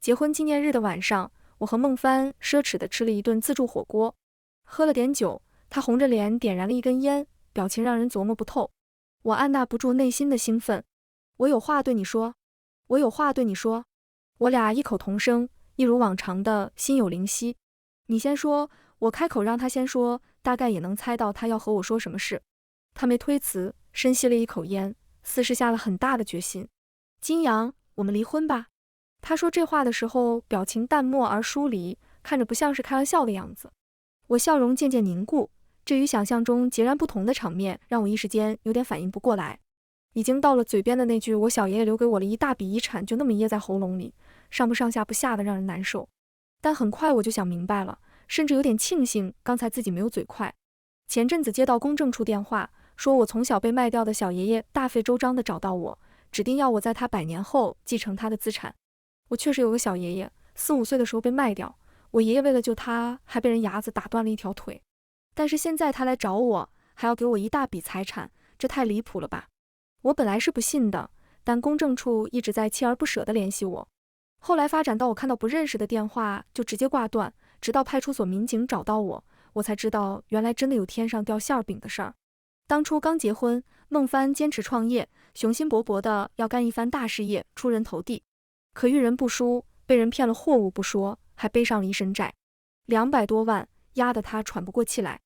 结婚纪念日的晚上，我和孟帆奢侈地吃了一顿自助火锅，喝了点酒，他红着脸点燃了一根烟，表情让人琢磨不透。我按捺不住内心的兴奋，我有话对你说，我有话对你说。我俩异口同声，一如往常的心有灵犀。你先说，我开口让他先说，大概也能猜到他要和我说什么事。他没推辞，深吸了一口烟，似是下了很大的决心。金阳，我们离婚吧。他说这话的时候，表情淡漠而疏离，看着不像是开玩笑的样子。我笑容渐渐凝固，这与想象中截然不同的场面让我一时间有点反应不过来。已经到了嘴边的那句我小爷爷留给我了一大笔遗产，就那么噎在喉咙里，上不上下不下的让人难受。但很快我就想明白了，甚至有点庆幸刚才自己没有嘴快。前阵子接到公证处电话，说我从小被卖掉的小爷爷大费周章地找到我，指定要我在他100年后继承他的资产。我确实有个小爷爷，4、5岁的时候被卖掉，我爷爷为了救他还被人牙子打断了一条腿。但是现在他来找我，还要给我一大笔财产，这太离谱了吧。我本来是不信的，但公证处一直在锲而不舍地联系我。后来发展到我看到不认识的电话就直接挂断，直到派出所民警找到我，我才知道原来真的有天上掉馅饼的事儿。当初刚结婚，孟帆坚持创业，雄心勃勃的要干一番大事业，出人头地。可遇人不淑，被人骗了货物不说，还背上了一身债，200多万，压得他喘不过气来。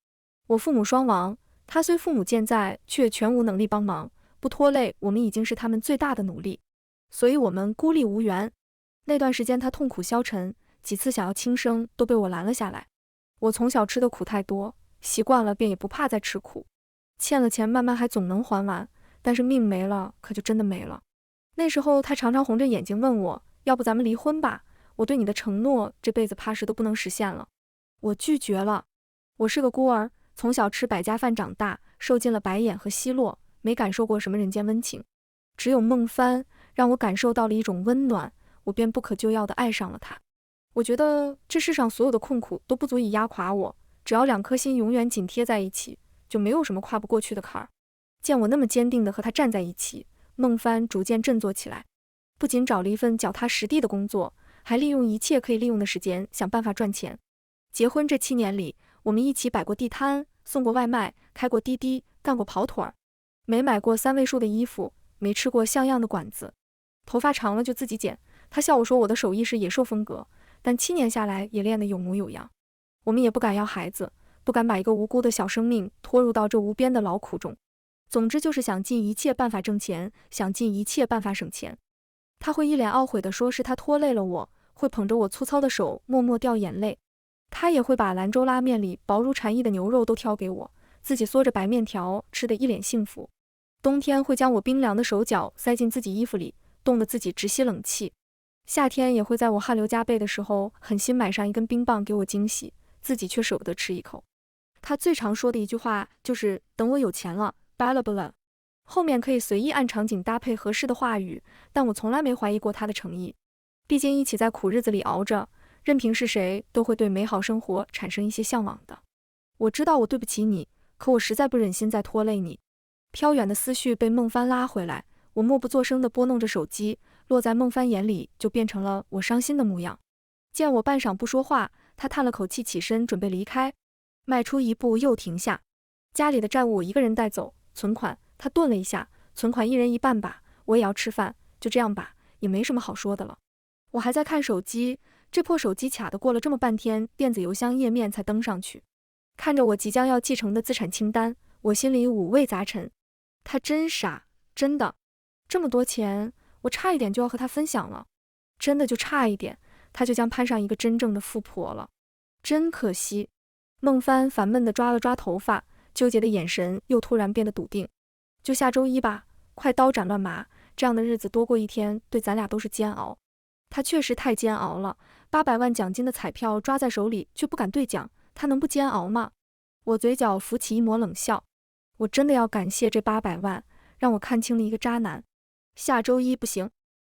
我父母双亡，他虽父母健在，却全无能力帮忙，不拖累我们已经是他们最大的努力，所以我们孤立无援。那段时间他痛苦消沉，几次想要轻生都被我拦了下来。我从小吃的苦太多，习惯了便也不怕再吃苦。欠了钱慢慢还总能还完，但是命没了可就真的没了。那时候他常常红着眼睛问我，要不咱们离婚吧，我对你的承诺这辈子怕是都不能实现了。我拒绝了。我是个孤儿，从小吃百家饭长大，受尽了白眼和奚落，没感受过什么人间温情。只有孟帆让我感受到了一种温暖，我便不可救药地爱上了他。我觉得这世上所有的困苦都不足以压垮我，只要2颗心永远紧贴在一起，就没有什么跨不过去的坎儿。见我那么坚定地和他站在一起，孟帆逐渐振作起来，不仅找了一份脚踏实地的工作，还利用一切可以利用的时间想办法赚钱。结婚这7年里，我们一起摆过地摊，送过外卖，开过滴滴，干过跑腿儿，没买过3位数的衣服，没吃过像样的馆子，头发长了就自己剪。他笑我说我的手艺是野兽风格，但7年下来也练得有模有样。我们也不敢要孩子，不敢把一个无辜的小生命拖入到这无边的劳苦中。总之就是想尽一切办法挣钱，想尽一切办法省钱。他会一脸懊悔地说是他拖累了我，会捧着我粗糙的手默默掉眼泪。他也会把兰州拉面里薄如蝉翼的牛肉都挑给我，自己嗦着白面条吃得一脸幸福。冬天会将我冰凉的手脚塞进自己衣服里，冻得自己直吸冷气。夏天也会在我汗流浃背的时候狠心买上一根冰棒给我惊喜，自己却舍不得吃一口。他最常说的一句话就是等我有钱了，巴拉巴拉。后面可以随意按场景搭配合适的话语，但我从来没怀疑过他的诚意。毕竟一起在苦日子里熬着，任凭是谁都会对美好生活产生一些向往的。我知道我对不起你，可我实在不忍心再拖累你。飘远的思绪被孟帆拉回来，我默不作声地拨弄着手机，落在孟帆眼里就变成了我伤心的模样。见我半晌不说话，他叹了口气起身准备离开，迈出一步又停下。家里的债务我一个人带走，存款他顿了一下，存款1人1半吧，我也要吃饭，就这样吧，也没什么好说的了。我还在看手机，这破手机卡的过了这么半天，电子邮箱页面才登上去。看着我即将要继承的资产清单，我心里五味杂陈。他真傻，真的，这么多钱，我差一点就要和他分享了，真的就差一点，他就将攀上一个真正的富婆了，真可惜。孟帆烦闷地抓了抓头发，纠结的眼神又突然变得笃定。就下周1吧，快刀斩乱麻，这样的日子多过一天，对咱俩都是煎熬。他确实太煎熬了，800万奖金的彩票抓在手里却不敢兑奖，他能不煎熬吗？我嘴角浮起一抹冷笑，我真的要感谢这800万，让我看清了一个渣男。下周1不行。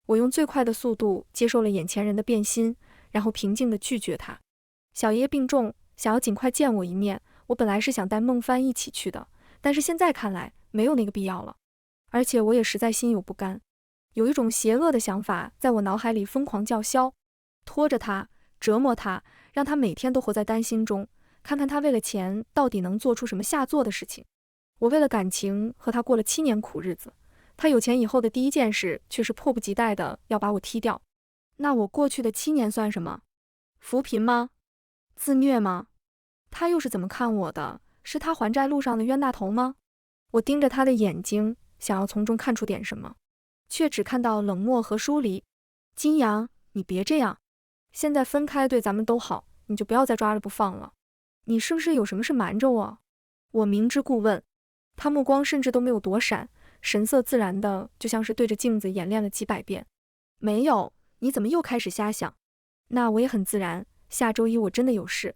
我用最快的速度接受了眼前人的变心，然后平静地拒绝他。小爷爷病重，想要尽快见我一面，我本来是想带孟帆一起去的，但是现在看来没有那个必要了。而且我也实在心有不甘，有一种邪恶的想法在我脑海里疯狂叫嚣。拖着他，折磨他，让他每天都活在担心中，看看他为了钱到底能做出什么下作的事情。我为了感情和他过了7年苦日子，他有钱以后的第一件事却是迫不及待的要把我踢掉。那我过去的7年算什么？扶贫吗？自虐吗？他又是怎么看我的？是他还债路上的冤大头吗？我盯着他的眼睛，想要从中看出点什么，却只看到冷漠和疏离。金阳，你别这样，现在分开对咱们都好，你就不要再抓着不放了。你是不是有什么事瞒着我？我明知故问。他目光甚至都没有躲闪，神色自然的就像是对着镜子演练了几百遍。没有，你怎么又开始瞎想？那我也很自然，下周一我真的有事。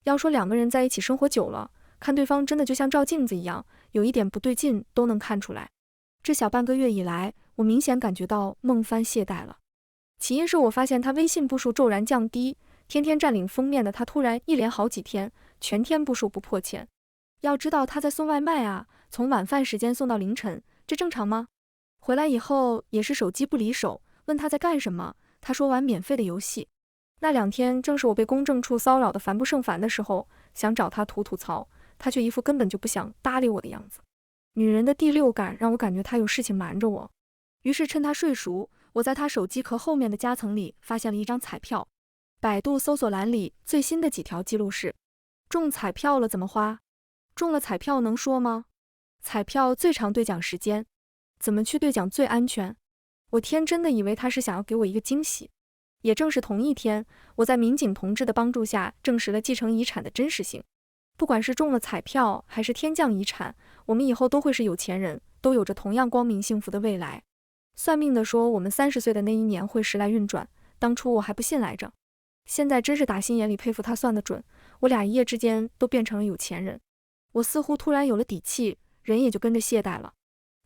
要说2个人在一起生活久了，看对方真的就像照镜子一样，有一点不对劲都能看出来。这小半个月以来，我明显感觉到孟帆懈怠了。起因是我发现他微信步数骤然降低，天天占领封面的他突然一连好几天全天步数不破千。要知道他在送外卖啊，从晚饭时间送到凌晨，这正常吗？回来以后也是手机不离手，问他在干什么，他说玩免费的游戏。那2天正是我被公证处骚扰的烦不胜烦的时候，想找他吐吐槽，他却一副根本就不想搭理我的样子。女人的第六感让我感觉他有事情瞒着我，于是趁他睡熟，我在他手机壳后面的夹层里发现了一张彩票。百度搜索栏里最新的几条记录是：中彩票了怎么花？中了彩票能说吗？彩票最长兑奖时间，怎么去兑奖最安全？我天真的以为他是想要给我一个惊喜。也正是同一天，我在民警同志的帮助下证实了继承遗产的真实性。不管是中了彩票还是天降遗产，我们以后都会是有钱人，都有着同样光明幸福的未来。算命的说我们30岁的那一年会时来运转，当初我还不信来着，现在真是打心眼里佩服他算得准，我俩一夜之间都变成了有钱人。我似乎突然有了底气，人也就跟着懈怠了。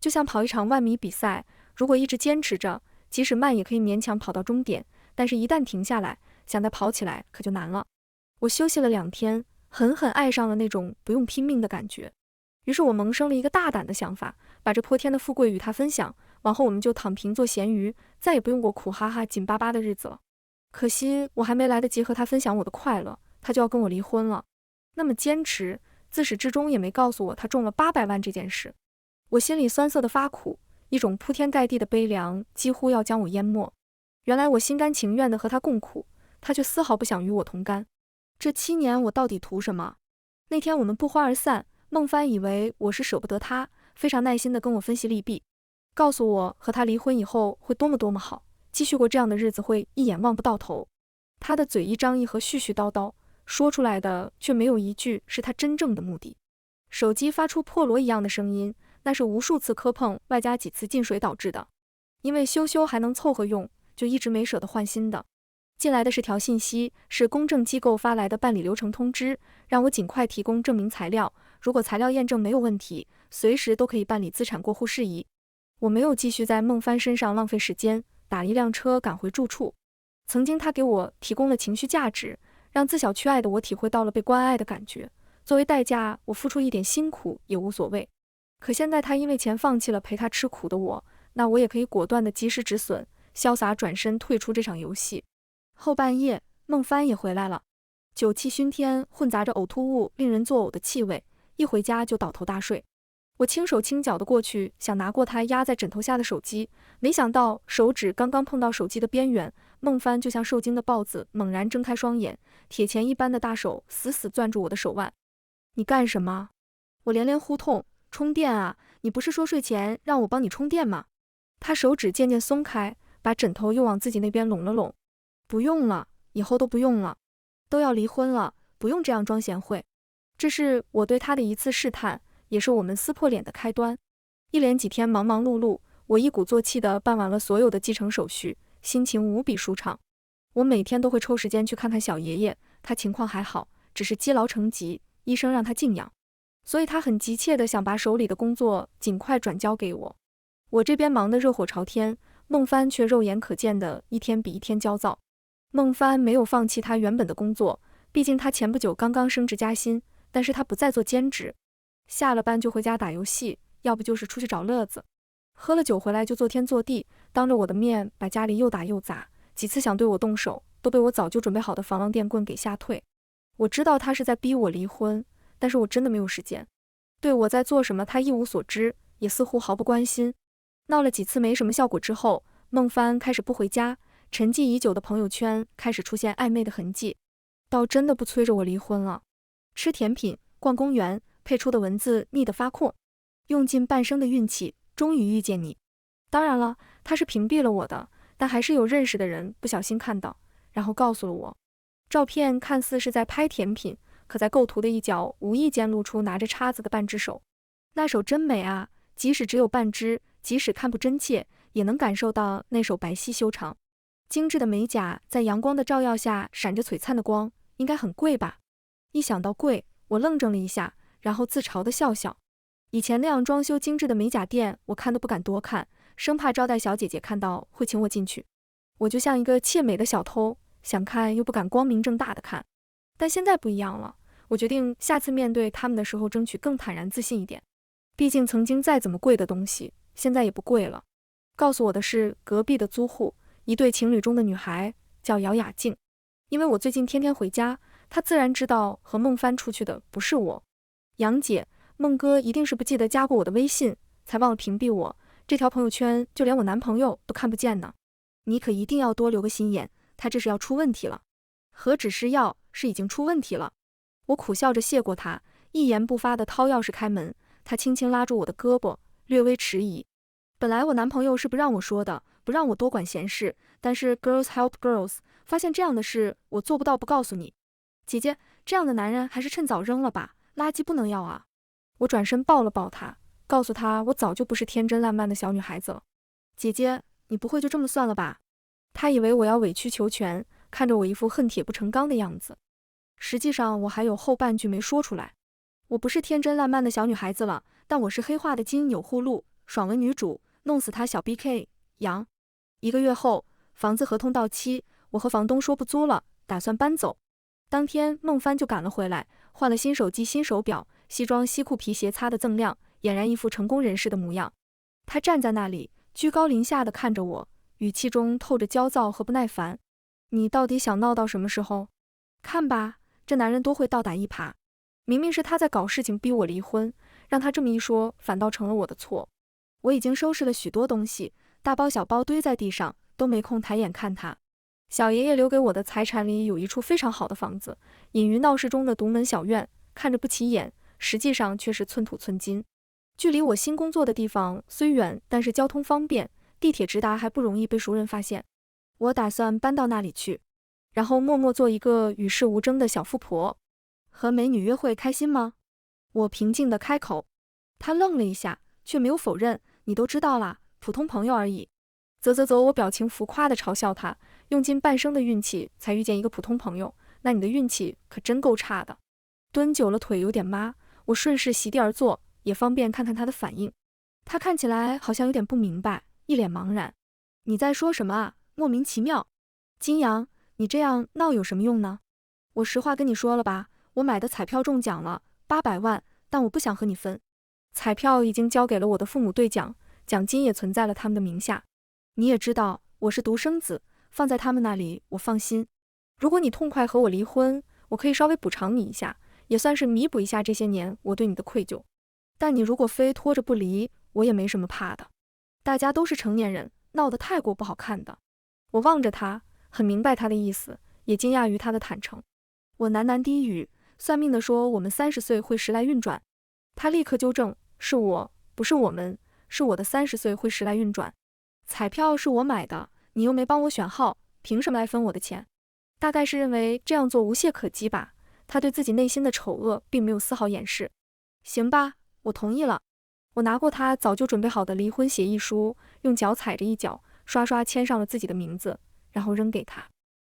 就像跑一场10000米比赛，如果一直坚持着，即使慢也可以勉强跑到终点，但是一旦停下来，想再跑起来可就难了。我休息了2天，狠狠爱上了那种不用拼命的感觉。于是我萌生了一个大胆的想法，把这泼天的富贵与他分享，往后我们就躺平做咸鱼，再也不用过苦哈哈紧巴巴的日子了。可惜我还没来得及和他分享我的快乐，他就要跟我离婚了。那么坚持，自始至终也没告诉我他中了800万这件事。我心里酸涩的发苦，一种铺天盖地的悲凉几乎要将我淹没。原来我心甘情愿地和他共苦，他却丝毫不想与我同甘。这7年我到底图什么？那天我们不欢而散，孟帆以为我是舍不得他，非常耐心地跟我分析利弊，告诉我和他离婚以后会多么好，继续过这样的日子会一眼望不到头。他的嘴一张一合，絮絮叨叨，说出来的却没有一句是他真正的目的。手机发出破锣一样的声音，那是无数次磕碰外加几次进水导致的。因为羞羞还能凑合用，就一直没舍得换新的。进来的是条信息，是公证机构发来的办理流程通知，让我尽快提供证明材料，如果材料验证没有问题，随时都可以办理资产过户事宜。我没有继续在孟帆身上浪费时间，打一辆车赶回住处。曾经他给我提供了情绪价值，让自小缺爱的我体会到了被关爱的感觉，作为代价，我付出一点辛苦也无所谓。可现在他因为钱放弃了陪他吃苦的我，那我也可以果断的及时止损，潇洒转身退出这场游戏。后半夜，孟帆也回来了，酒气熏天，混杂着呕吐物，令人作呕的气味，一回家就倒头大睡。我轻手轻脚的过去，想拿过他压在枕头下的手机，没想到手指刚刚碰到手机的边缘，孟帆就像受惊的豹子，猛然睁开双眼，铁钳一般的大手死死攥住我的手腕。你干什么？我连连呼痛。充电啊，你不是说睡前让我帮你充电吗？他手指渐渐松开，把枕头又往自己那边拢了拢。不用了，以后都不用了，都要离婚了，不用这样装贤惠。这是我对他的一次试探，也是我们撕破脸的开端。一连几天忙忙碌碌，我一鼓作气地办完了所有的继承手续，心情无比舒畅。我每天都会抽时间去看看小爷爷，他情况还好，只是积劳成疾，医生让他静养，所以他很急切地想把手里的工作尽快转交给我。我这边忙得热火朝天，孟帆却肉眼可见的一天比一天焦躁。孟帆没有放弃他原本的工作，毕竟他前不久刚刚升职加薪，但是他不再做兼职，下了班就回家打游戏，要不就是出去找乐子。喝了酒回来就做天做地，当着我的面把家里又打又砸，几次想对我动手，都被我早就准备好的防狼电棍给吓退。我知道他是在逼我离婚，但是我真的没有时间。对我在做什么，他一无所知，也似乎毫不关心。闹了几次没什么效果之后，孟帆开始不回家，沉寂已久的朋友圈开始出现暧昧的痕迹，倒真的不催着我离婚了。吃甜品、逛公园，配出的文字腻得发空，用尽半生的运气，终于遇见你。当然了，他是屏蔽了我的，但还是有认识的人不小心看到，然后告诉了我。照片看似是在拍甜品，可在构图的一角无意间露出拿着叉子的半只手。那手真美啊，即使只有半只，即使看不真切，也能感受到那手白皙修长。精致的美甲在阳光的照耀下闪着璀璨的光，应该很贵吧？一想到贵，我愣怔了一下，然后自嘲地笑笑。以前那样装修精致的美甲店，我看都不敢多看，生怕招待小姐姐看到会请我进去。我就像一个窃美的小偷，想看又不敢光明正大的看。但现在不一样了，我决定下次面对他们的时候争取更坦然自信一点。毕竟曾经再怎么贵的东西，现在也不贵了。告诉我的是隔壁的租户，一对情侣中的女孩，叫姚雅静。因为我最近天天回家，她自然知道和孟帆出去的不是我。杨姐，孟哥一定是不记得加过我的微信，才忘了屏蔽我。这条朋友圈就连我男朋友都看不见呢。你可一定要多留个心眼，他这是要出问题了。何止是要，是已经出问题了。我苦笑着谢过他，一言不发地掏钥匙开门。他轻轻拉住我的胳膊，略微迟疑。本来我男朋友是不让我说的，不让我多管闲事，但是 girls help girls， 发现这样的事我做不到不告诉你。姐姐，这样的男人还是趁早扔了吧，垃圾不能要啊。我转身抱了抱他，告诉他我早就不是天真烂漫的小女孩子了。姐姐，你不会就这么算了吧？他以为我要委曲求全，看着我一副恨铁不成钢的样子。实际上我还有后半句没说出来。我不是天真烂漫的小女孩子了，但我是黑化的基因钮祜禄，爽文女主，弄死他小 BK 杨。1个月后，房子合同到期，我和房东说不租了，打算搬走。当天孟帆就赶了回来，换了新手机、新手表，西装、西裤、皮鞋擦得锃亮，俨然一副成功人士的模样。他站在那里，居高临下地看着我，语气中透着焦躁和不耐烦。你到底想闹到什么时候？看吧，这男人多会倒打一耙。明明是他在搞事情逼我离婚，让他这么一说，反倒成了我的错。我已经收拾了许多东西，大包小包堆在地上，都没空抬眼看他。小爷爷留给我的财产里有一处非常好的房子，隐于闹市中的独门小院，看着不起眼，实际上却是寸土寸金。距离我新工作的地方虽远，但是交通方便，地铁直达还不容易被熟人发现。我打算搬到那里去，然后默默做一个与世无争的小富婆。和美女约会开心吗？我平静地开口。他愣了一下，却没有否认。你都知道啦，普通朋友而已。啧，我表情浮夸地嘲笑他，用尽半生的运气才遇见一个普通朋友，那你的运气可真够差的。蹲久了腿有点麻，我顺势席地而坐，也方便看看他的反应。他看起来好像有点不明白，一脸茫然。你在说什么啊？莫名其妙。金阳，你这样闹有什么用呢？我实话跟你说了吧，我买的彩票中奖了800万，但我不想和你分。彩票已经交给了我的父母兑奖，奖金也存在了他们的名下。你也知道我是独生子，放在他们那里我放心。如果你痛快和我离婚，我可以稍微补偿你一下，也算是弥补一下这些年我对你的愧疚。但你如果非拖着不离，我也没什么怕的。大家都是成年人，闹得太过不好看的。我望着他，很明白他的意思，也惊讶于他的坦诚。我喃喃低语，算命的说我们30岁会时来运转。他立刻纠正，是我，不是我们，是我的30岁会时来运转。彩票是我买的，你又没帮我选号，凭什么来分我的钱？大概是认为这样做无懈可击吧，他对自己内心的丑恶并没有丝毫掩饰。行吧，我同意了。我拿过他早就准备好的离婚协议书，用脚踩着一脚，刷刷签上了自己的名字，然后扔给他。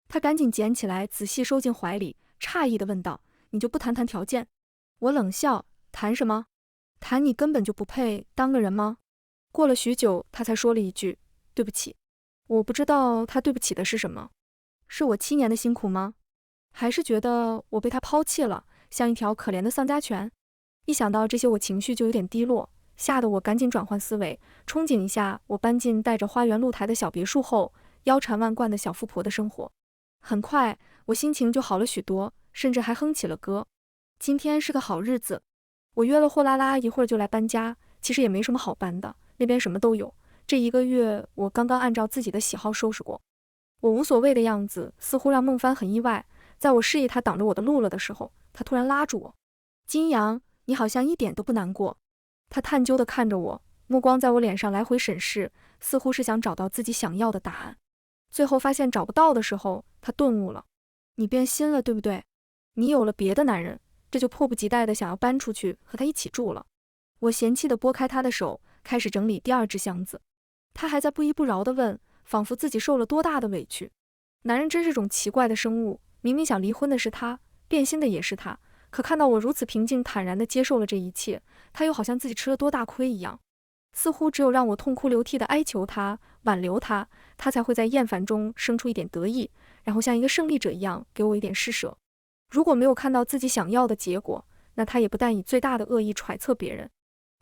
他赶紧捡起来，仔细收进怀里，诧异地问道：你就不谈谈条件？我冷笑，谈什么？谈你根本就不配当个人吗？过了许久，他才说了一句：对不起。我不知道他对不起的是什么，是我7年的辛苦吗？还是觉得我被他抛弃了，像一条可怜的丧家犬？一想到这些，我情绪就有点低落，吓得我赶紧转换思维，憧憬一下我搬进带着花园露台的小别墅后，腰缠万贯的小富婆的生活。很快，我心情就好了许多，甚至还哼起了歌。今天是个好日子，我约了货拉拉一会儿就来搬家，其实也没什么好搬的，那边什么都有。这1个月，我刚刚按照自己的喜好收拾过。我无所谓的样子，似乎让孟帆很意外。在我示意他挡着我的路了的时候，他突然拉住我：“金阳，你好像一点都不难过。”他探究地看着我，目光在我脸上来回审视，似乎是想找到自己想要的答案。最后发现找不到的时候，他顿悟了：“你变心了，对不对？你有了别的男人，这就迫不及待地想要搬出去和他一起住了。”我嫌弃地拨开他的手，开始整理第2只箱子。他还在不依不饶地问，仿佛自己受了多大的委屈。男人真是种奇怪的生物，明明想离婚的是他，变心的也是他，可看到我如此平静坦然地接受了这一切，他又好像自己吃了多大亏一样。似乎只有让我痛哭流涕地哀求他，挽留他，他才会在厌烦中生出一点得意，然后像一个胜利者一样给我一点施舍。如果没有看到自己想要的结果，那他也不但以最大的恶意揣测别人。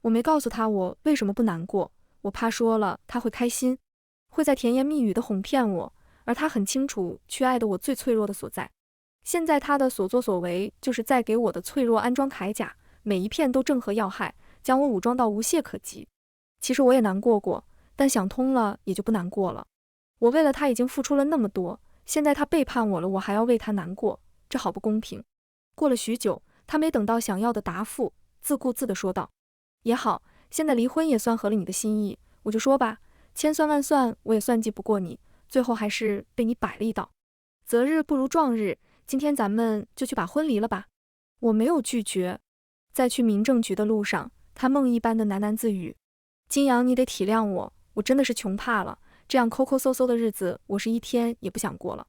我没告诉他我为什么不难过，我怕说了他会开心，会在甜言蜜语地哄骗我，而他很清楚去爱的我最脆弱的所在。现在他的所作所为就是在给我的脆弱安装铠甲，每一片都正合要害，将我武装到无懈可击。其实我也难过过，但想通了也就不难过了。我为了他已经付出了那么多，现在他背叛我了，我还要为他难过，这好不公平。过了许久，他没等到想要的答复，自顾自地说道：“也好，现在离婚也算合了你的心意，我就说吧，千算万算我也算计不过你，最后还是被你摆了一道。择日不如撞日，今天咱们就去把婚离了吧。”我没有拒绝。在去民政局的路上，他梦一般的喃喃自语：“金阳，你得体谅我，我真的是穷怕了，这样抠抠搜搜的日子，我是一天也不想过了。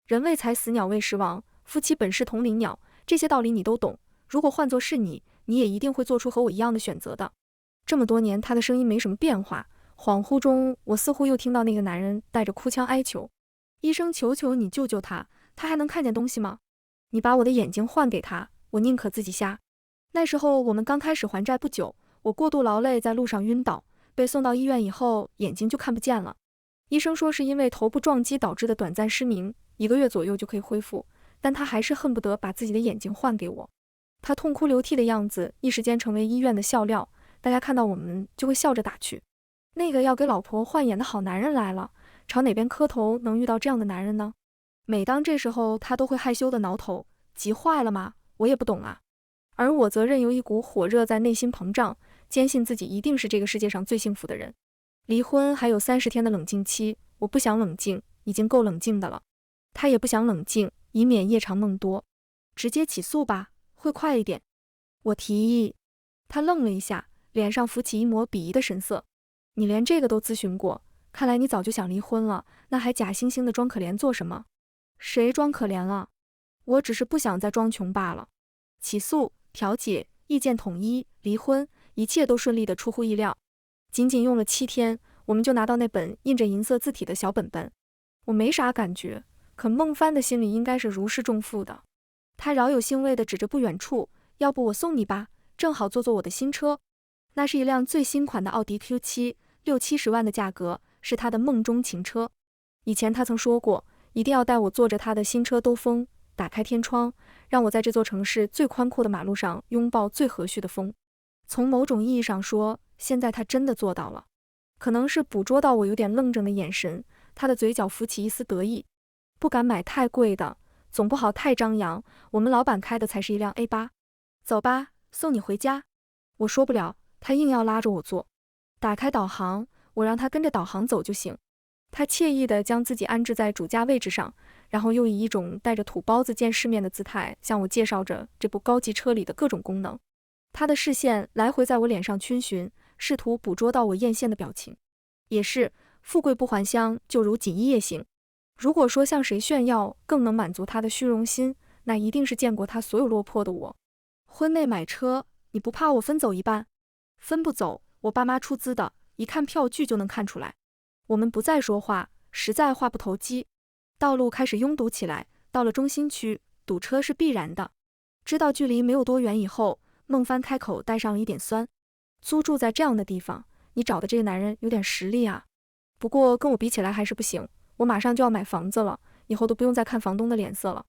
人为财死，鸟为食亡，夫妻本是同林鸟，这些道理你都懂。如果换作是你，你也一定会做出和我一样的选择的。”这么多年，他的声音没什么变化。恍惚中，我似乎又听到那个男人带着哭腔哀求：“医生，求求你救救他，他还能看见东西吗？你把我的眼睛换给他，我宁可自己瞎。”那时候我们刚开始还债不久，我过度劳累，在路上晕倒，被送到医院以后，眼睛就看不见了。医生说是因为头部撞击导致的短暂失明，1个月左右就可以恢复，但他还是恨不得把自己的眼睛换给我。他痛哭流涕的样子一时间成为医院的笑料，大家看到我们就会笑着打趣：“那个要给老婆换眼的好男人来了，朝哪边磕头能遇到这样的男人呢？”每当这时候，他都会害羞的挠头：“急坏了吗？我也不懂啊。”而我则任由一股火热在内心膨胀，坚信自己一定是这个世界上最幸福的人。离婚还有30天的冷静期，我不想冷静，已经够冷静的了。他也不想冷静，以免夜长梦多。直接起诉吧，会快一点。我提议。他愣了一下，脸上浮起一抹鄙夷的神色。你连这个都咨询过，看来你早就想离婚了，那还假惺惺的装可怜做什么？谁装可怜了？我只是不想再装穷罢了。起诉、调解、意见统一、离婚，一切都顺利的出乎意料。仅仅用了7天，我们就拿到那本印着银色字体的小本本。我没啥感觉，可孟帆的心里应该是如释重负的。他饶有兴味地指着不远处：“要不我送你吧，正好坐坐我的新车。”那是一辆最新款的奥迪 Q7，60-70万的价格，是他的梦中情车。以前他曾说过，一定要带我坐着他的新车兜风，打开天窗，让我在这座城市最宽阔的马路上拥抱最和煦的风。从某种意义上说，现在他真的做到了。可能是捕捉到我有点愣怔的眼神，他的嘴角浮起一丝得意。不敢买太贵的，总不好太张扬，我们老板开的才是一辆 A8。走吧，送你回家。我说不了，他硬要拉着我坐。打开导航，我让他跟着导航走就行。他惬意地将自己安置在主驾位置上，然后又以一种带着土包子见世面的姿态向我介绍着这部高级车里的各种功能。他的视线来回在我脸上逡巡，试图捕捉到我艳羡的表情。也是，富贵不还乡，就如锦衣夜行。如果说向谁炫耀更能满足他的虚荣心，那一定是见过他所有落魄的我。婚内买车，你不怕我分走一半？分不走，我爸妈出资的，一看票据就能看出来。我们不再说话，实在话不投机。道路开始拥堵起来，到了中心区，堵车是必然的。知道距离没有多远以后，孟帆开口带上了一点酸：“租住在这样的地方，你找的这个男人有点实力啊。不过跟我比起来还是不行，我马上就要买房子了，以后都不用再看房东的脸色了。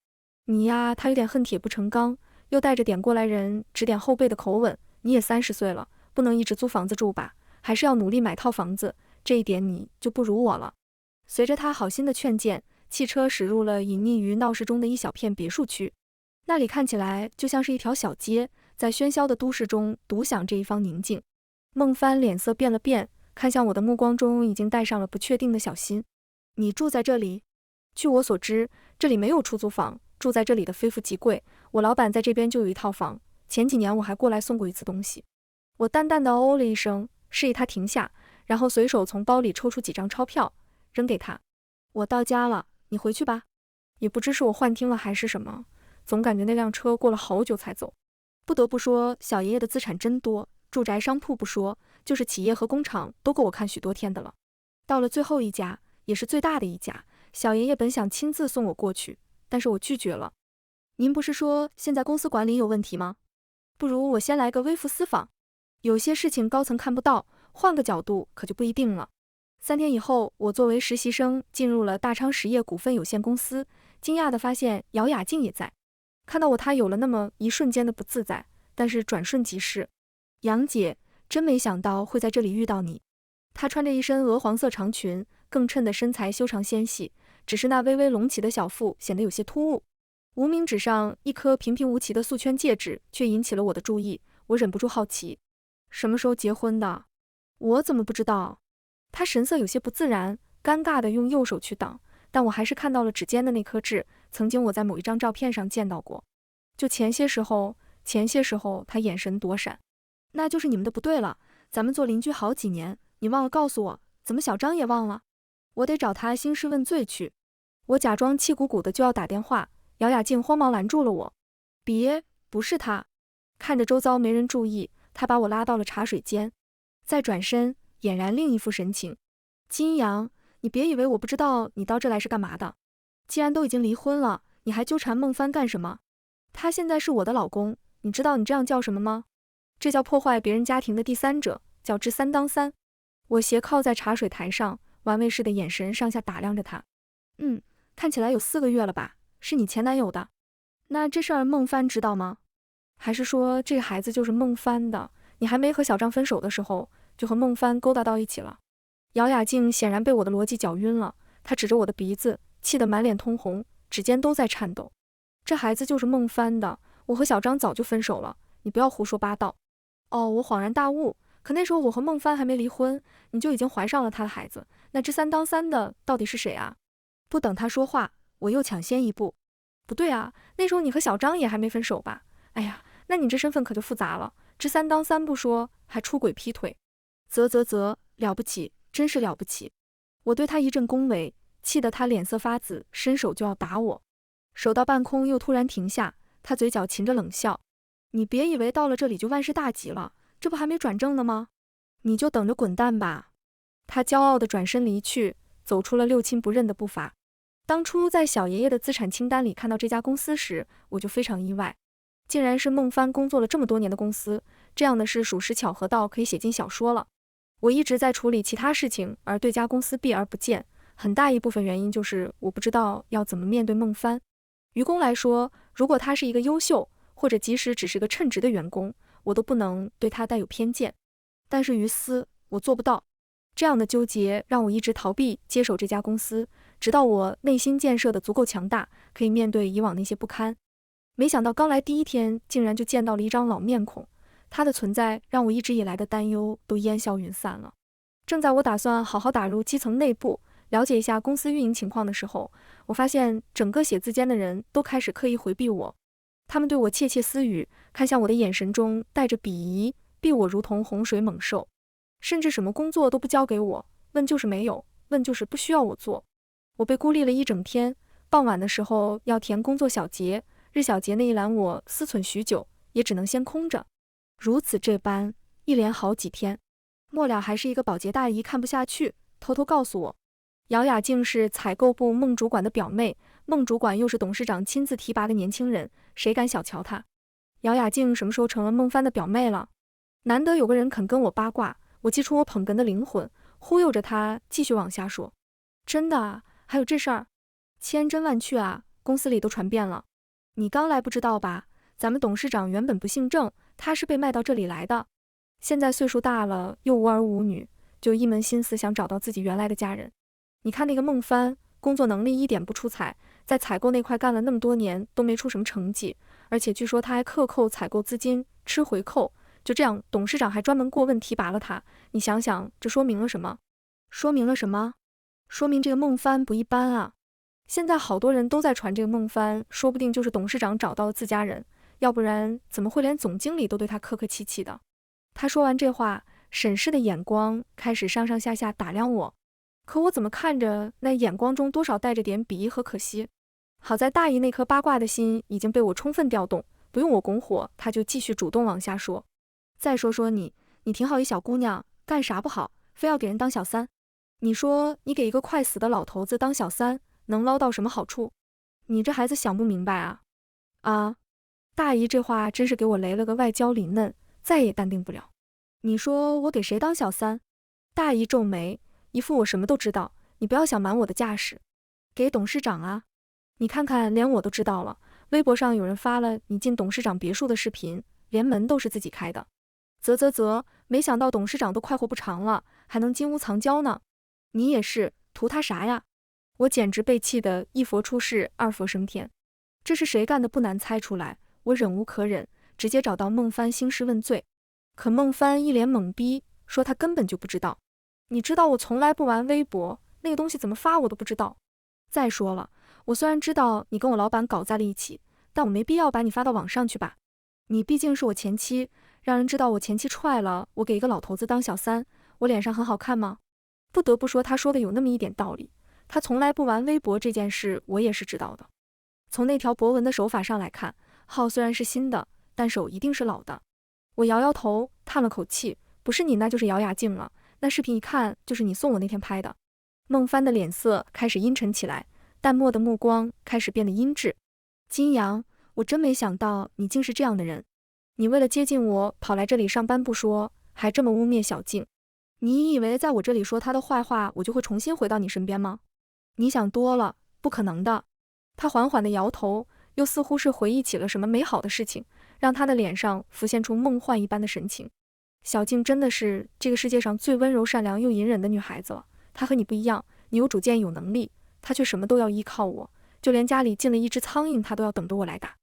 你呀，他有点恨铁不成钢，又带着点过来人指点后辈的口吻，你也30岁了，不能一直租房子住吧，还是要努力买套房子，这一点你就不如我了。随着他好心的劝谏，汽车驶入了隐匿于闹市中的一小片别墅区，那里看起来就像是一条小街，在喧嚣的都市中独享这一方宁静。孟帆脸色变了变，看向我的目光中已经带上了不确定的小心。你住在这里？据我所知，这里没有出租房，住在这里的非富即贵，我老板在这边就有一套房，前几年我还过来送过一次东西。我淡淡的哦了一声，示意他停下，然后随手从包里抽出几张钞票扔给他。我到家了，你回去吧。也不知是我幻听了还是什么，总感觉那辆车过了好久才走。不得不说，小爷爷的资产真多，住宅商铺不说，就是企业和工厂都够我看许多天的了。到了最后一家，也是最大的一家，小爷爷本想亲自送我过去，但是我拒绝了。您不是说现在公司管理有问题吗？不如我先来个微服私访，有些事情高层看不到，换个角度可就不一定了。3天以后，我作为实习生进入了大昌实业股份有限公司，惊讶地发现姚雅静也在。看到我，她有了那么一瞬间的不自在，但是转瞬即逝。杨姐，真没想到会在这里遇到你。她穿着一身鹅黄色长裙，更衬得身材修长纤细，只是那微微隆起的小腹显得有些突兀。无名指上一颗平平无奇的素圈戒指却引起了我的注意，我忍不住好奇，什么时候结婚的？我怎么不知道？他神色有些不自然，尴尬地用右手去挡，但我还是看到了指尖的那颗痣，曾经我在某一张照片上见到过。就前些时候，他眼神躲闪。那就是你们的不对了，咱们做邻居好几年，你忘了告诉我，怎么小张也忘了？我得找他兴师问罪去。我假装气鼓鼓的就要打电话，姚雅静慌忙拦住了我。别，不是他。看着周遭没人注意，他把我拉到了茶水间，再转身，俨然另一副神情。金阳，你别以为我不知道你到这来是干嘛的。既然都已经离婚了，你还纠缠孟帆干什么？他现在是我的老公，你知道你这样叫什么吗？这叫破坏别人家庭的第三者，叫知三当三。我斜靠在茶水台上，玩味似的眼神上下打量着他。看起来有4个月了吧，是你前男友的。那这事儿孟帆知道吗？还是说这个孩子就是孟帆的，你还没和小张分手的时候就和孟帆勾搭到一起了？姚雅静显然被我的逻辑搅晕了，她指着我的鼻子，气得满脸通红，指尖都在颤抖。这孩子就是孟帆的，我和小张早就分手了，你不要胡说八道。哦，我恍然大悟，可那时候我和孟帆还没离婚，你就已经怀上了他的孩子，那知三当三的到底是谁啊？不等他说话，我又抢先一步。不对啊，那时候你和小张也还没分手吧？哎呀，那你这身份可就复杂了，知三当三不说，还出轨劈腿。了不起，真是了不起。我对他一阵恭维，气得他脸色发紫，伸手就要打我。手到半空又突然停下，他嘴角噙着冷笑。你别以为到了这里就万事大吉了，这不还没转正呢吗？你就等着滚蛋吧。他骄傲地转身离去，走出了六亲不认的步伐。当初在小爷爷的资产清单里看到这家公司时，我就非常意外，竟然是孟帆工作了这么多年的公司，这样的事属实巧合到可以写进小说了。我一直在处理其他事情，而对家公司避而不见，很大一部分原因就是我不知道要怎么面对孟帆。于公来说，如果他是一个优秀，或者即使只是个称职的员工，我都不能对他带有偏见。但是于私，我做不到。这样的纠结让我一直逃避接手这家公司，直到我内心建设的足够强大，可以面对以往那些不堪。没想到刚来第1天，竟然就见到了一张老面孔，他的存在让我一直以来的担忧都烟消云散了。正在我打算好好打入基层内部，了解一下公司运营情况的时候，我发现整个写字间的人都开始刻意回避我。他们对我窃窃私语，看向我的眼神中带着鄙夷，避我如同洪水猛兽，甚至什么工作都不交给我，问就是没有，问就是不需要我做。我被孤立了一整天，傍晚的时候要填工作小结，日小结那一栏我思忖许久，也只能先空着。如此这般，一连好几天，末了还是一个保洁大姨看不下去，偷偷告诉我，姚雅静是采购部孟主管的表妹，孟主管又是董事长亲自提拔的年轻人，谁敢小瞧她？姚雅静什么时候成了孟帆的表妹了？难得有个人肯跟我八卦，我寄出我捧哏的灵魂，忽悠着他继续往下说。真的啊？还有这事儿？千真万确啊，公司里都传遍了。你刚来不知道吧？咱们董事长原本不姓郑，他是被卖到这里来的。现在岁数大了，又无儿无女，就一门心思想找到自己原来的家人。你看那个孟帆，工作能力一点不出彩，在采购那块干了那么多年都没出什么成绩，而且据说他还克扣采购资金，吃回扣。就这样，董事长还专门过问提拔了他。你想想，这说明了什么？说明了什么？说明这个孟帆不一般啊！现在好多人都在传这个孟帆，说不定就是董事长找到了自家人，要不然怎么会连总经理都对他客客气气的？他说完这话，审视的眼光开始上上下下打量我，可我怎么看着那眼光中多少带着点鄙夷和可惜。好在大姨那颗八卦的心已经被我充分调动，不用我拱火，他就继续主动往下说。再说说你挺好一小姑娘，干啥不好，非要给人当小三？你说你给一个快死的老头子当小三，能捞到什么好处？你这孩子想不明白啊！啊！大姨这话真是给我雷了个外焦里嫩，再也淡定不了。你说我给谁当小三？大姨皱眉，一副我什么都知道，你不要想瞒我的架势。给董事长啊！你看看，连我都知道了。微博上有人发了你进董事长别墅的视频，连门都是自己开的。啧，没想到董事长都快活不长了，还能金屋藏娇呢。你也是，图他啥呀？我简直被气得一佛出世，二佛升天。这是谁干的不难猜出来，我忍无可忍，直接找到孟帆兴师问罪。可孟帆一脸懵逼，说他根本就不知道。你知道我从来不玩微博，那个东西怎么发我都不知道。再说了，我虽然知道你跟我老板搞在了一起，但我没必要把你发到网上去吧？你毕竟是我前妻，让人知道我前妻踹了，我给一个老头子当小三，我脸上很好看吗？不得不说，他说的有那么一点道理。他从来不玩微博这件事，我也是知道的。从那条博文的手法上来看，号虽然是新的，但手一定是老的。我摇摇头，叹了口气，不是你那就是姚雅静了。那视频一看就是你送我那天拍的。孟帆的脸色开始阴沉起来，淡漠的目光开始变得阴鸷。金阳，我真没想到你竟是这样的人。你为了接近我跑来这里上班不说，还这么污蔑小静。你以为在我这里说她的坏话，我就会重新回到你身边吗？你想多了，不可能的。他缓缓地摇头，又似乎是回忆起了什么美好的事情，让他的脸上浮现出梦幻一般的神情。小静真的是这个世界上最温柔善良又隐忍的女孩子了。她和你不一样，你有主见有能力，她却什么都要依靠我，就连家里进了一只苍蝇，她都要等着我来打。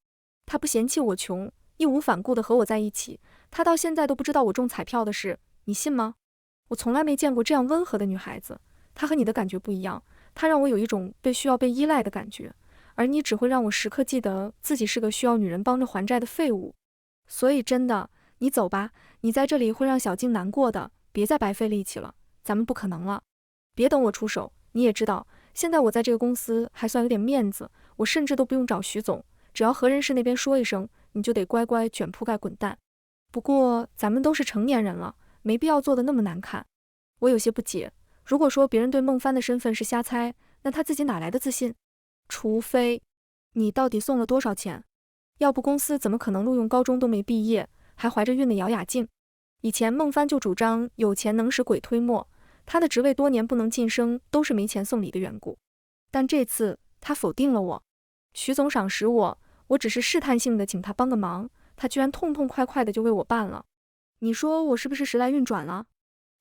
她不嫌弃我穷，义无反顾地和我在一起，她到现在都不知道我中彩票的事，你信吗？我从来没见过这样温和的女孩子，她和你的感觉不一样，她让我有一种需要被依赖的感觉，而你只会让我时刻记得自己是个需要女人帮着还债的废物。所以真的，你走吧，你在这里会让小静难过的，别再白费力气了，咱们不可能了。别等我出手，你也知道，现在我在这个公司还算有点面子，我甚至都不用找徐总，只要和人事那边说一声，你就得乖乖卷铺盖滚蛋。不过咱们都是成年人了，没必要做得那么难看。我有些不解，如果说别人对孟帆的身份是瞎猜，那他自己哪来的自信？除非你到底送了多少钱？要不公司怎么可能录用高中都没毕业还怀着孕的姚雅静？以前孟帆就主张有钱能使鬼推磨，他的职位多年不能晋升都是没钱送礼的缘故，但这次他否定了我。徐总赏识我，我只是试探性的请他帮个忙，他居然痛痛快快的就为我办了。你说我是不是时来运转了？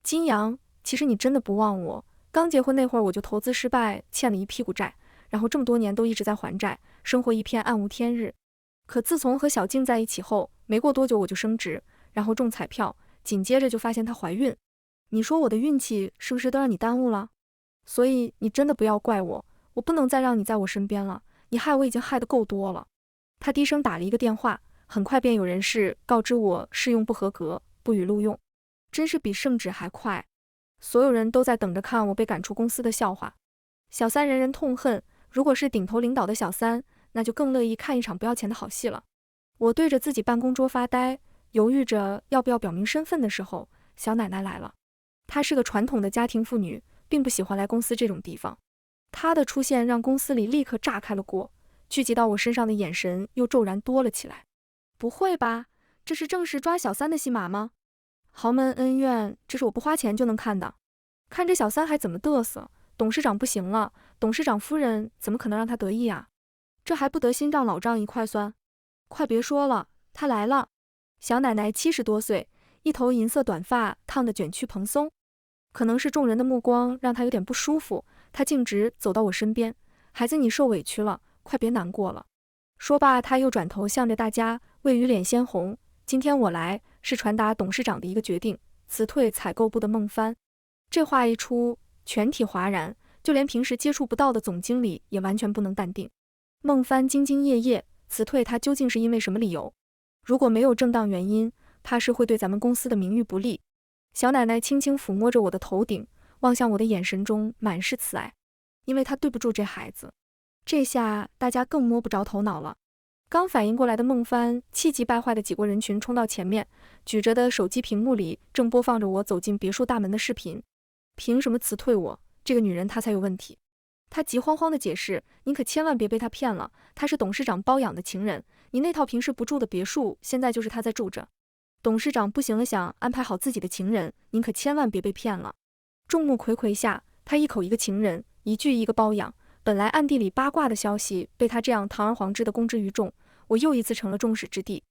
金阳，其实你真的不忘我，刚结婚那会儿我就投资失败，欠了一屁股债，然后这么多年都一直在还债，生活一片暗无天日。可自从和小静在一起后，没过多久我就升职，然后中彩票，紧接着就发现她怀孕。你说我的运气是不是都让你耽误了？所以你真的不要怪我，我不能再让你在我身边了，你害我已经害得够多了。他低声打了一个电话，很快便有人事告知我试用不合格，不予录用。真是比圣旨还快。所有人都在等着看我被赶出公司的笑话。小三人人痛恨，如果是顶头领导的小三，那就更乐意看一场不要钱的好戏了。我对着自己办公桌发呆，犹豫着要不要表明身份的时候，小奶奶来了。她是个传统的家庭妇女，并不喜欢来公司这种地方。她的出现让公司里立刻炸开了锅，聚集到我身上的眼神又骤然多了起来。不会吧，这是正式抓小三的戏码吗？豪门恩怨，这是我不花钱就能看的。看这小三还怎么嘚瑟，董事长不行了，董事长夫人怎么可能让他得意啊？这还不得心胀老胀一块酸？快别说了，他来了。小奶奶70多岁，一头银色短发烫得卷曲蓬松，可能是众人的目光让她有点不舒服，她径直走到我身边，孩子你受委屈了，快别难过了。说罢，她又转头向着大家，魏宇脸鲜红，今天我来是传达董事长的一个决定，辞退采购部的孟帆。这话一出，全体哗然，就连平时接触不到的总经理也完全不能淡定。孟帆兢兢业业，辞退他究竟是因为什么理由？如果没有正当原因，怕是会对咱们公司的名誉不利。小奶奶轻轻抚摸着我的头顶，望向我的眼神中满是慈爱，因为她对不住这孩子。这下大家更摸不着头脑了。刚反应过来的孟帆气急败坏地挤过人群，冲到前面，举着的手机屏幕里正播放着我走进别墅大门的视频。凭什么辞退我？这个女人她才有问题。她急慌慌地解释，您可千万别被她骗了，她是董事长包养的情人，你那套平时不住的别墅，现在就是她在住着。董事长不行了，想安排好自己的情人，您可千万别被骗了。众目睽睽下，他一口一个情人，一句一个包养，本来暗地里八卦的消息，被他这样堂而皇之的公之于众，我又一次成了众矢之的。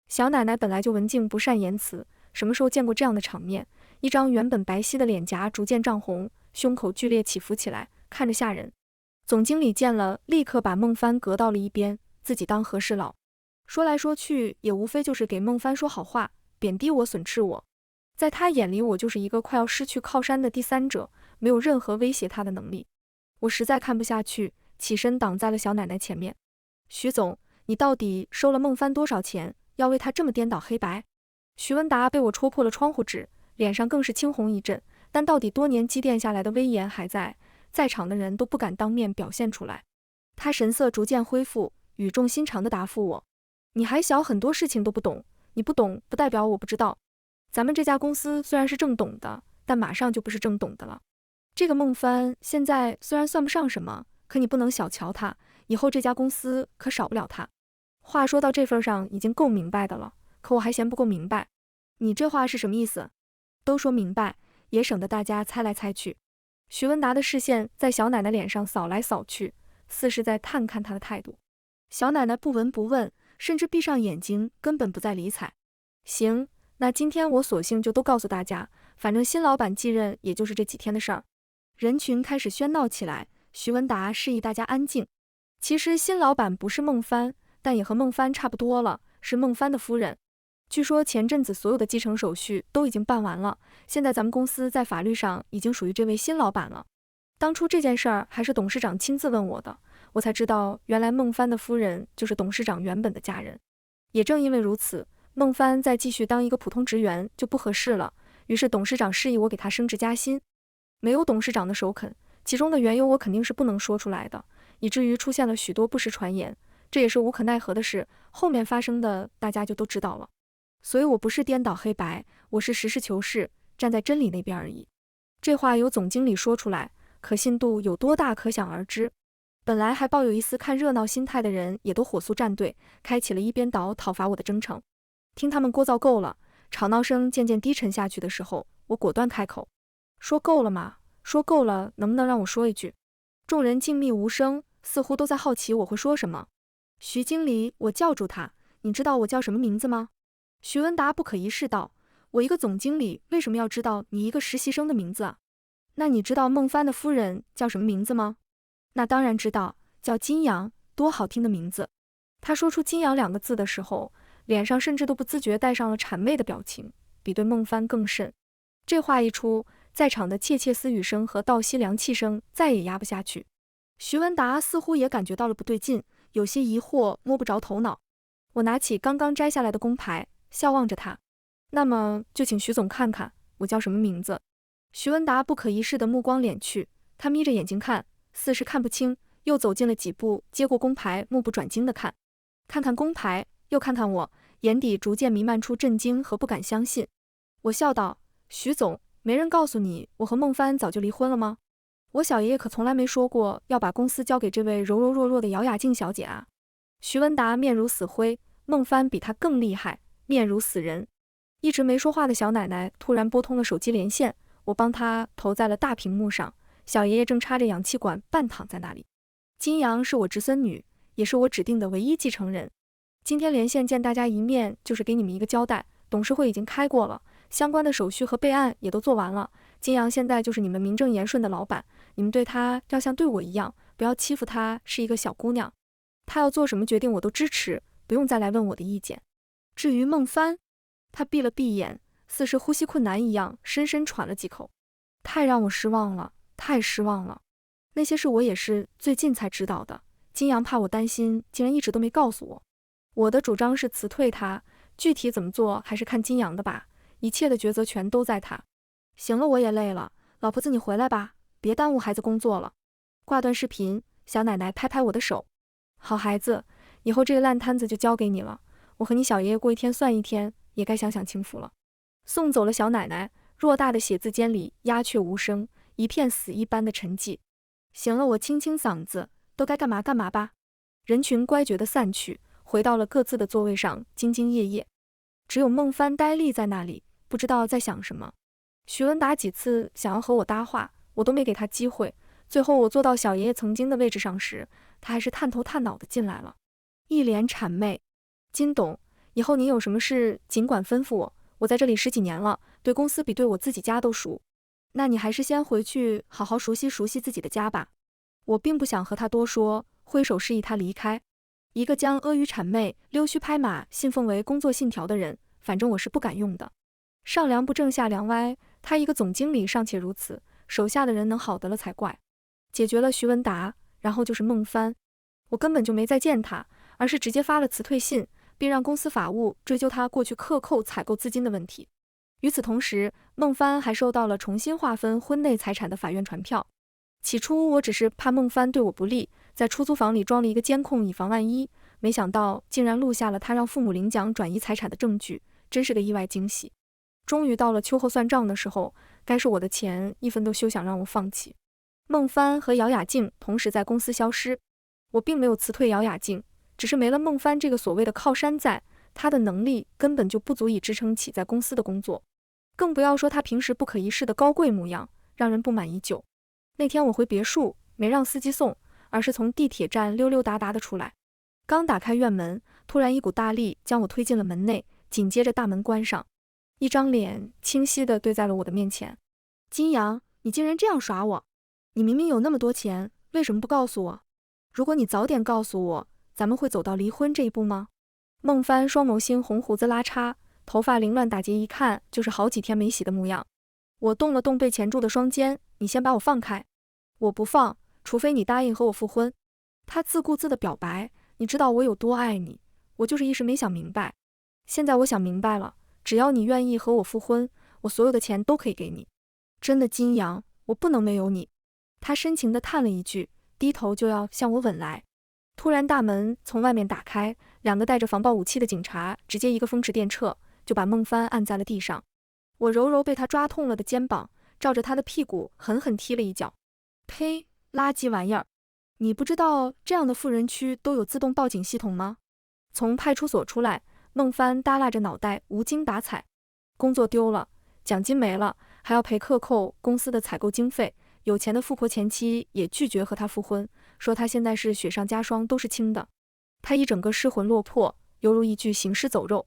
小奶奶本来就文静不善言辞，什么时候见过这样的场面？一张原本白皙的脸颊逐渐涨红，胸口剧烈起伏起来，看着吓人。总经理见了，立刻把孟帆隔到了一边，自己当和事佬，说来说去也无非就是给孟帆说好话，贬低我，损斥我。在他眼里，我就是一个快要失去靠山的第三者，没有任何威胁他的能力。我实在看不下去，起身挡在了小奶奶前面。徐总，你到底收了孟帆多少钱，要为他这么颠倒黑白？徐文达被我戳破了窗户纸，脸上更是青红一阵，但到底多年积淀下来的威严还在场的人都不敢当面表现出来。他神色逐渐恢复，语重心长地答复我，你还小，很多事情都不懂，你不懂不代表我不知道。咱们这家公司虽然是正懂的，但马上就不是正懂的了。这个孟帆现在虽然算不上什么，可你不能小瞧他，以后这家公司可少不了他。话说到这份上已经够明白的了，可我还嫌不够明白。你这话是什么意思？都说明白，也省得大家猜来猜去。徐文达的视线在小奶奶脸上扫来扫去，似是在探看她的态度。小奶奶不闻不问，甚至闭上眼睛，根本不再理睬。行，那今天我索性就都告诉大家，反正新老板继任也就是这几天的事儿。人群开始喧闹起来，徐文达示意大家安静。其实新老板不是孟帆，但也和孟帆差不多了，是孟帆的夫人。据说前阵子所有的继承手续都已经办完了，现在咱们公司在法律上已经属于这位新老板了。当初这件事儿还是董事长亲自问我的，我才知道原来孟帆的夫人就是董事长原本的家人。也正因为如此，孟帆再继续当一个普通职员就不合适了，于是董事长示意我给他升职加薪。没有董事长的首肯，其中的缘由我肯定是不能说出来的，以至于出现了许多不实传言，这也是无可奈何的事，后面发生的大家就都知道了。所以我不是颠倒黑白，我是实事求是，站在真理那边而已。这话由总经理说出来，可信度有多大可想而知。本来还抱有一丝看热闹心态的人也都火速站队，开启了一边倒讨伐我的征程。听他们聒噪够了，吵闹声渐渐低沉下去的时候，我果断开口，说够了吗？说够了，能不能让我说一句？众人静谧无声，似乎都在好奇我会说什么。徐经理，我叫住他，你知道我叫什么名字吗？徐文达不可一世道，我一个总经理为什么要知道你一个实习生的名字啊？那你知道孟帆的夫人叫什么名字吗？那当然知道，叫金阳，多好听的名字。他说出金阳2个字的时候，脸上甚至都不自觉带上了谄媚的表情，比对孟帆更甚。这话一出，在场的窃窃私语声和倒吸凉气声再也压不下去。徐文达似乎也感觉到了不对劲，有些疑惑，摸不着头脑。我拿起刚刚摘下来的工牌，笑望着他。那么就请徐总看看我叫什么名字。徐文达不可一世的目光敛去，他眯着眼睛看，似是看不清，又走近了几步，接过工牌，目不转睛地看，看看工牌，又看看我，眼底逐渐弥漫出震惊和不敢相信。我笑道，徐总，没人告诉你我和孟帆早就离婚了吗？我小爷爷可从来没说过要把公司交给这位柔柔弱弱的姚雅静小姐啊。徐文达面如死灰，孟帆比他更厉害，面如死人。一直没说话的小奶奶突然拨通了手机连线，我帮她投在了大屏幕上，小爷爷正插着氧气管半躺在那里。金阳是我侄孙女，也是我指定的唯一继承人。今天连线见大家一面，就是给你们一个交代。董事会已经开过了，相关的手续和备案也都做完了。金阳现在就是你们名正言顺的老板，你们对她要像对我一样，不要欺负她是一个小姑娘。她要做什么决定我都支持，不用再来问我的意见。至于孟帆，她闭了闭眼，似是呼吸困难一样，深深喘了几口。太让我失望了，太失望了。那些事我也是最近才知道的，金阳怕我担心，竟然一直都没告诉我。我的主张是辞退他，具体怎么做还是看金阳的吧，一切的抉择权都在他。行了，我也累了，老婆子你回来吧，别耽误孩子工作了。挂断视频，小奶奶拍拍我的手，好孩子，以后这个烂摊子就交给你了，我和你小爷爷过一天算一天，也该享享清福了。送走了小奶奶，偌大的写字间里鸦雀无声，一片死一般的沉寂。行了，我清清嗓子，都该干嘛干嘛吧。人群乖觉地散去，回到了各自的座位上，兢兢业业。只有孟帆呆立在那里，不知道在想什么。徐文达几次想要和我搭话，我都没给他机会。最后我坐到小爷爷曾经的位置上时，他还是探头探脑的进来了，一脸谄媚。金董，以后您有什么事尽管吩咐我，我在这里10几年了，对公司比对我自己家都熟。那你还是先回去好好熟悉熟悉自己的家吧。我并不想和他多说，挥手示意他离开。一个将阿谀谄媚、溜须拍马信奉为工作信条的人，反正我是不敢用的。上梁不正下梁歪，他一个总经理尚且如此，手下的人能好得了才怪。解决了徐文达，然后就是孟帆。我根本就没再见他，而是直接发了辞退信，并让公司法务追究他过去克扣采购资金的问题。与此同时，孟帆还收到了重新划分婚内财产的法院传票。起初我只是怕孟帆对我不利，在出租房里装了一个监控以防万一，没想到竟然录下了他让父母领奖转移财产的证据，真是个意外惊喜。终于到了秋后算账的时候，该是我的钱一分都休想让我放弃。孟帆和姚雅静同时在公司消失，我并没有辞退姚雅静，只是没了孟帆这个所谓的靠山在，他的能力根本就不足以支撑起在公司的工作，更不要说他平时不可一世的高贵模样，让人不满已久。那天我回别墅，没让司机送，而是从地铁站溜溜达达的出来。刚打开院门，突然一股大力将我推进了门内，紧接着大门关上，一张脸清晰地对在了我的面前。金阳，你竟然这样耍我！你明明有那么多钱，为什么不告诉我？如果你早点告诉我，咱们会走到离婚这一步吗？孟帆双眸星红，胡子拉碴，头发凌乱打结，一看就是好几天没洗的模样。我动了动被钳住的双肩，你先把我放开。我不放，除非你答应和我复婚。他自顾自的表白，你知道我有多爱你，我就是一时没想明白。现在我想明白了，只要你愿意和我复婚，我所有的钱都可以给你。真的金阳，我不能没有你。他深情地叹了一句，低头就要向我吻来。突然大门从外面打开，两个带着防爆武器的警察直接一个风驰电掣，就把孟帆按在了地上。我揉揉被他抓痛了的肩膀，照着他的屁股狠狠踢了一脚。呸，垃圾玩意儿！你不知道这样的富人区都有自动报警系统吗？从派出所出来，孟帆耷拉着脑袋无精打采。工作丢了，奖金没了，还要赔克扣公司的采购经费。有钱的富婆前妻也拒绝和他复婚，说他现在是雪上加霜都是轻的。他一整个失魂落魄，犹如一具行尸走肉。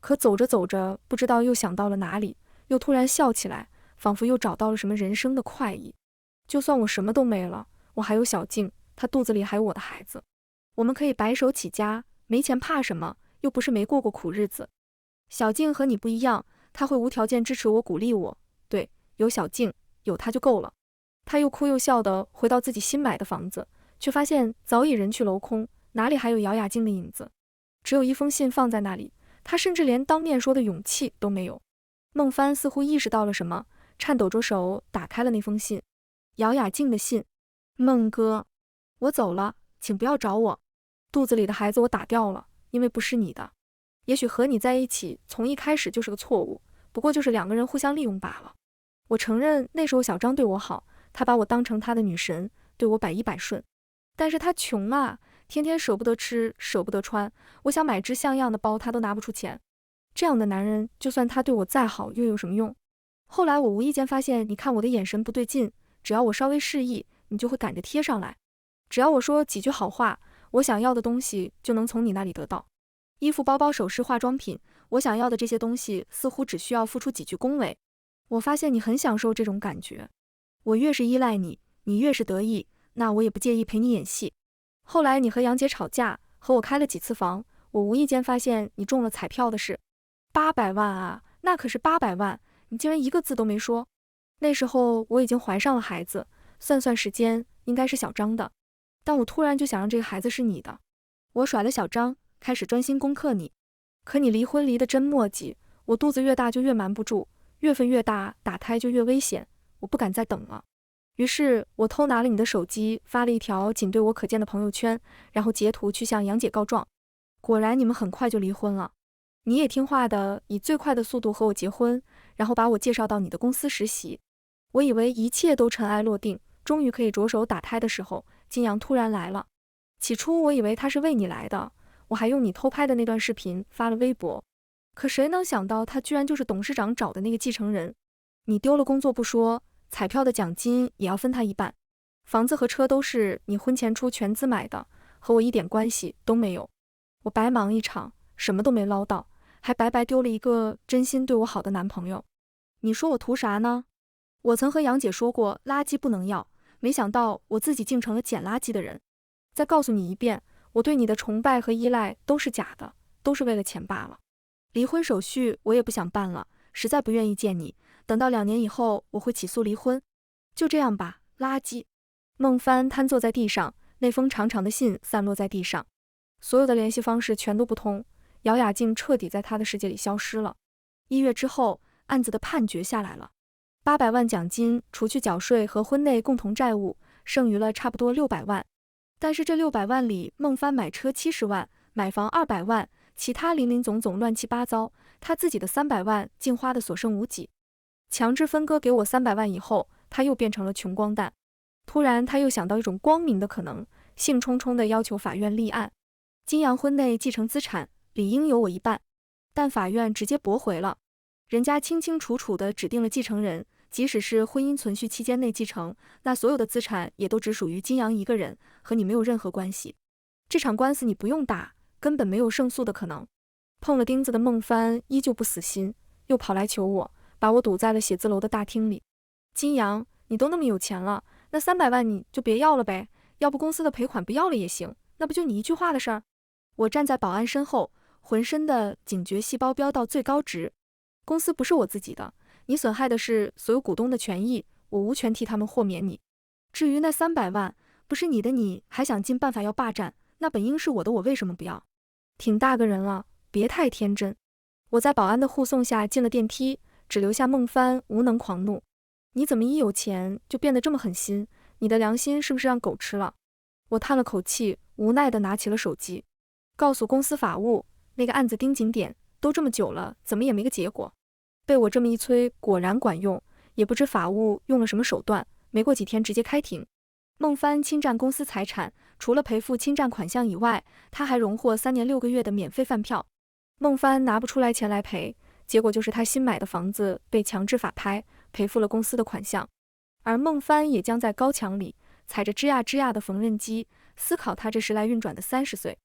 可走着走着，不知道又想到了哪里，又突然笑起来，仿佛又找到了什么人生的快意。就算我什么都没了，我还有小静，她肚子里还有我的孩子，我们可以白手起家，没钱怕什么，又不是没过过苦日子。小静和你不一样，她会无条件支持我，鼓励我。对，有小静，有她就够了。他又哭又笑地回到自己新买的房子，却发现早已人去楼空，哪里还有姚雅静的影子？只有一封信放在那里，他甚至连当面说的勇气都没有。孟帆似乎意识到了什么，颤抖着手打开了那封信。姚雅静的信：孟哥，我走了，请不要找我。肚子里的孩子我打掉了，因为不是你的。也许和你在一起从一开始就是个错误，不过就是两个人互相利用罢了。我承认那时候小张对我好，他把我当成他的女神，对我百依百顺。但是他穷啊，天天舍不得吃，舍不得穿，我想买只像样的包他都拿不出钱。这样的男人，就算他对我再好又有什么用？后来我无意间发现，你看我的眼神不对劲，只要我稍微示意，你就会赶着贴上来。只要我说几句好话，我想要的东西就能从你那里得到。衣服、包包、首饰、化妆品，我想要的这些东西似乎只需要付出几句恭维。我发现你很享受这种感觉。我越是依赖你，你越是得意，那我也不介意陪你演戏。后来你和杨姐吵架，和我开了几次房，我无意间发现你中了彩票的事。800万啊，那可是800万，你竟然一个字都没说。那时候我已经怀上了孩子，算算时间，应该是小张的。但我突然就想让这个孩子是你的。我甩了小张，开始专心攻克你。可你离婚离得真磨叽，我肚子越大就越瞒不住，月份越大打胎就越危险，我不敢再等了。于是我偷拿了你的手机，发了一条仅对我可见的朋友圈，然后截图去向杨姐告状。果然你们很快就离婚了。你也听话的，以最快的速度和我结婚，然后把我介绍到你的公司实习。我以为一切都尘埃落定，终于可以着手打胎的时候，金阳突然来了。起初我以为他是为你来的，我还用你偷拍的那段视频发了微博。可谁能想到他居然就是董事长找的那个继承人。你丢了工作不说，彩票的奖金也要分他一半。房子和车都是你婚前出全资买的，和我一点关系都没有。我白忙一场，什么都没捞到，还白白丢了一个真心对我好的男朋友。你说我图啥呢？我曾和杨姐说过垃圾不能要，没想到我自己竟成了捡垃圾的人。再告诉你一遍，我对你的崇拜和依赖都是假的，都是为了钱罢了。离婚手续我也不想办了，实在不愿意见你，等到2年以后我会起诉离婚。就这样吧，垃圾。孟帆瘫坐在地上，那封长长的信散落在地上，所有的联系方式全都不通，姚雅静彻底在他的世界里消失了。1月之后，案子的判决下来了，800万奖金除去缴税和婚内共同债务，剩余了差不多600万。但是这600万里，孟帆买车70万，买房200万，其他林林总总乱七八糟，他自己的300万竟花得所剩无几。强制分割给我300万以后，他又变成了穷光蛋。突然他又想到一种光明的可能，兴冲冲地要求法院立案，金阳婚内继承资产理应有我一半。但法院直接驳回了，人家清清楚楚地指定了继承人，即使是婚姻存续期间内继承，那所有的资产也都只属于金阳一个人，和你没有任何关系。这场官司你不用打，根本没有胜诉的可能。碰了钉子的孟帆依旧不死心，又跑来求我，把我堵在了写字楼的大厅里。金阳，你都那么有钱了，那300万你就别要了呗，要不公司的赔款不要了也行，那不就你一句话的事儿。我站在保安身后，浑身的警觉细胞飙到最高值。公司不是我自己的，你损害的是所有股东的权益，我无权替他们豁免你。至于那300万，不是你的你还想尽办法要霸占，那本应是我的，我为什么不要？挺大个人了，别太天真。我在保安的护送下进了电梯，只留下孟帆无能狂怒。你怎么一有钱就变得这么狠心？你的良心是不是让狗吃了？我叹了口气，无奈地拿起了手机，告诉公司法务，那个案子盯紧点，都这么久了，怎么也没个结果。被我这么一催，果然管用，也不知法务用了什么手段，没过几天直接开庭。孟帆侵占公司财产，除了赔付侵占款项以外，他还荣获3年6个月的免费饭票。孟帆拿不出来钱来赔，结果就是他新买的房子被强制法拍，赔付了公司的款项。而孟帆也将在高墙里踩着吱呀吱呀的缝纫机，思考他这时来运转的30岁。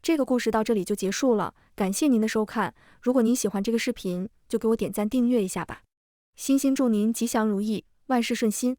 这个故事到这里就结束了，感谢您的收看。如果您喜欢这个视频，就给我点赞订阅一下吧。衷心祝您吉祥如意，万事顺心。